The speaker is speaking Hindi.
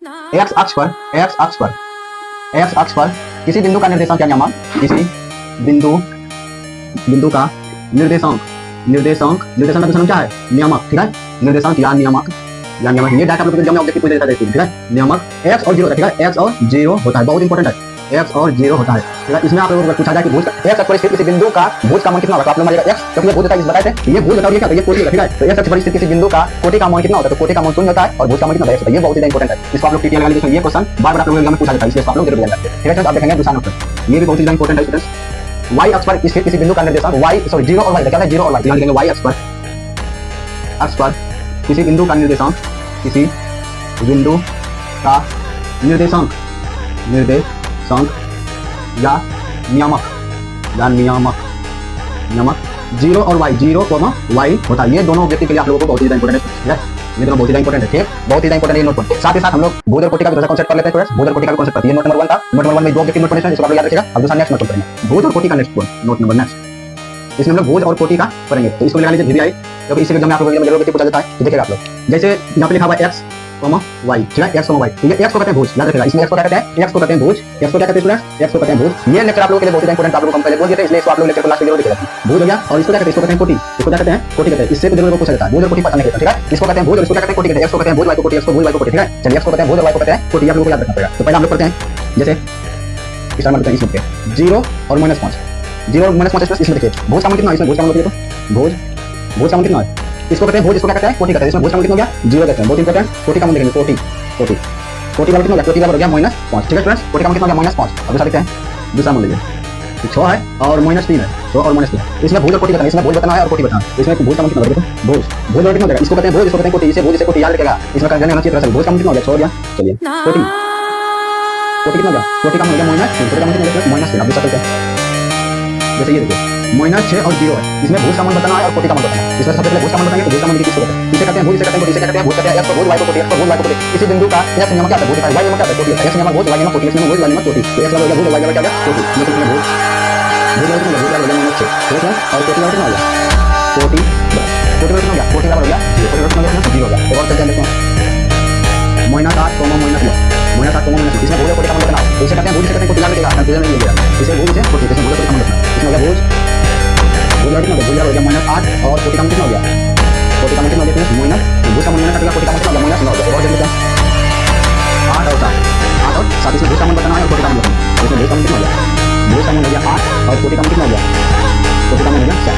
एक्स अक्ष पर किसी बिंदु का निर्देशांक क्या नियामक, किसी बिंदु बिंदु का निर्देशांक निर्देशांक निर्देशांक का दूसरा नाम क्या है, नियामक। ठीक है, निर्देशांक या नियामक ये डाटा आप लोग एग्जाम में ऑब्जेक्टिव पूछ देता है। ठीक है, नियामक एक्स और जीरो होता है। ठीक है, एक्स और जीरो होता है, बहुत इंपॉर्टेंट है। एक्स और जीरो होता है। ठीक है, इसमें आप लोगों को पूछा जाए कि भुज एक्स अक्ष पर स्थित किसी बिंदु का भुज का मान कितना होगा, तो आप लोग मानेगा एक्स, क्योंकि ये भुज होता है, बताए थे ये भुज बताओ ये क्या होता है, ये कोटि होता है। ठीक है, तो एक्स अक्ष पर स्थित किसी बिंदु का कोटि का मान कितना होता है, तो कोटि का मान शून्य होता है और भुज का मान कितना होता है, ये बहुत ही इंपॉर्टेंट है। इसको आप लोग टीटीएल लगा लीजिए, ये क्वेश्चन बार-बार आप लोगों एग्जाम में पूछा जाता है, इसलिए आप लोग जरूर याद रखें। ठीक है, तो आप देखेंगे दूसरा नंबर, ये भी बहुत ही इंपॉर्टेंट है स्टूडेंट्स। वाई अक्ष पर स्थित किसी बिंदु का निर्देशांक जीरो और वाई, क्या है जीरो और वाई, ध्यान देंगे। वाई अक्ष पर किसी बिंदु का निर्देशांक, किसी बिंदु का निर्देशांक या नियामक जीरो और वाई, जीरो कॉमा वाई होता है। ये दोनों ऑब्जेक्टिव के लिए आप लोगों को बहुत ही इंपॉर्टेंट है। ये दोनों बहुत ही इंपॉर्टेंट है। ठीक, बहुत ही इंपॉर्टेंट है नोट पॉइंट। साथ ही साथ हम लोग भुज और कोटि का भी कांसेप्ट कर लेते हैं स्टूडेंट्स। भुज और कोटि का कांसेप्ट, ये नोट नंबर 1 था। नोट नंबर 1 में दो ऑब्जेक्टिव नोट पॉइंट है, इसको आप लोग याद रखिएगा। अब दूसरा नेक्स्ट नोट करेंगे भुज और कोटि का next point, note number next. इसमें हम लोग भुज और कोटि का करेंगे, तो इसको लगा लीजिए वीवीआई, क्योंकि इसी एग्जाम में आप लोगों को जरूर पूछा जाता है। तो देखिएगा आप लोग, जैसे यहाँ पे लिखा हुआ है एक्स वाई। ठीक है, एक्स वाई, ये एक्स को कहते हैं भुज, याद रखिएगा। इसमें एक्स को कहते हैं भुज, एक्स को कहते हैं स्टूडेंट्स, एक्स को कहते हैं भुज। ये लेक्चर आप लोगों के लिए बहुत ही इंपॉर्टेंट, आप लोगों को हम पहले बोल दिए थे, इसलिए इसको आप लोग लेक्चर को लास्ट वीडियो में देखिएगा। भुज हो गया, और इसको क्या कहते हैं, इसको कहते हैं कोटि, इसको क्या कहते हैं कोटि कहते हैं। इससे जरूर पूछा जाता है, भुज और कोटि पता नहीं। ठीक है, इसको कहते हैं भुज और इसको क्या कहते हैं कोटि कहते हैं। एक्स को कहते हैं भुज, वाई को कोटि, एक्स को भुज, वाई को कोटि। ठीक है, चलिए एक्स को कहते हैं भुज और वाई को कहते हैं कोटि, आप लोगों को याद रखना पड़ेगा। तो पहले हम लोग करते हैं, जैसे स्टार्ट करते हैं इसमें पे 0 और -5, 0 और -5 इसमें देखिए भुज का मान कितना है, इसमें भुज का मान देखिए तो भुज का मान कितना है, इसको कहते हैं भुज, इसको क्या कहते हैं कोटि कहते हैं। इसमें भुज का मान कितना हो गया, 0 कहते हैं, बहुत इंपॉर्टेंट। कोटि का मान देखेंगे, कोटि का मान कितना हो गया, कोटि का मान हो गया -5। ठीक है स्टूडेंट्स, कोटि का मान कितना हो गया -5। अब दूसरा देखते हैं, दूसरा मान लीजिए 6 है और -3 है, 6 और -3। इसमें भुज और कोटि बताना, इसमें भुज बताना है और कोटि बताना है। इसमें भुज का मान कितना हो गया, भुज और कितना हो गया, इसको कहते हैं भुज, इसको कहते हैं कोटि, इसे भुज, इसे कोटि याद रखेगा। इसमें का जाने होना चाहिए। भुज का मान कितना हो गया, 6 हो गया। चलिए कोटि कितना हो गया, कोटि का मान हो गया -3, कोटि का मान कितना हो गया -3। अब दूसरा चलते हैं, जैसे ये देखिए -6 और 0 है, इसमें भुज का मान बताना है और कोटि का मान बताना है। इसमें सबसे पहले भुज का मान बताएंगे, तो भुज का मान किसको कहते हैं, इसे कहते हैं भुज, इसे कहते हैं कोटि, इसे कहते हैं भुज, कहते हैं एक्स को भुज, वाई को कोटि, एक्स को भुज, वाई को कोटि। इसी बिंदु का एक्स नियम क्या होता है, भुज का, वाई नियम क्या होता है, कोटि। एक्स नियम भुज, वाई नियम कोटि, एक्स नियम भुज, वाई नियम कोटि। तो एक्स हो गया भुज, वाई नियम क्या हो गया कोटि। ये कितना भुज कितना हो गया -6, ठीक है, और कोटि कितना हो गया, कोटि कितना हो गया, कोटि बराबर हो गया 0, कोटि कितना हो गया 0 हो गया। एक और चलते हैं, देखो -8, -9, -8, इसमें भुज और कोटि का मान बताना है। इसे कहते हैं भुज, इसे कहते हैं कोटि, याद रखिएगा, कंफ्यूजन नहीं होगा। इसे भुज, इसे कोटि, इसे भुज और कोटि का मान बताना है। इसमें हो गया भुज कितना हो गया -8 और कोटि का मान कितना हो गया, कोटि का मान कितना हो गया भुज का मान -8 कोटि का मान कितना हो गया -9 हो गया। और जल्दी 8 और 7 इसमें भुज का मान बताना है और कोटि का मान बताना है। इसमें भुज का मान कितना हो गया, भुज का मान हो गया 8 और कोटि का मान कितना हो गया, कोटि का मान हो गया 7।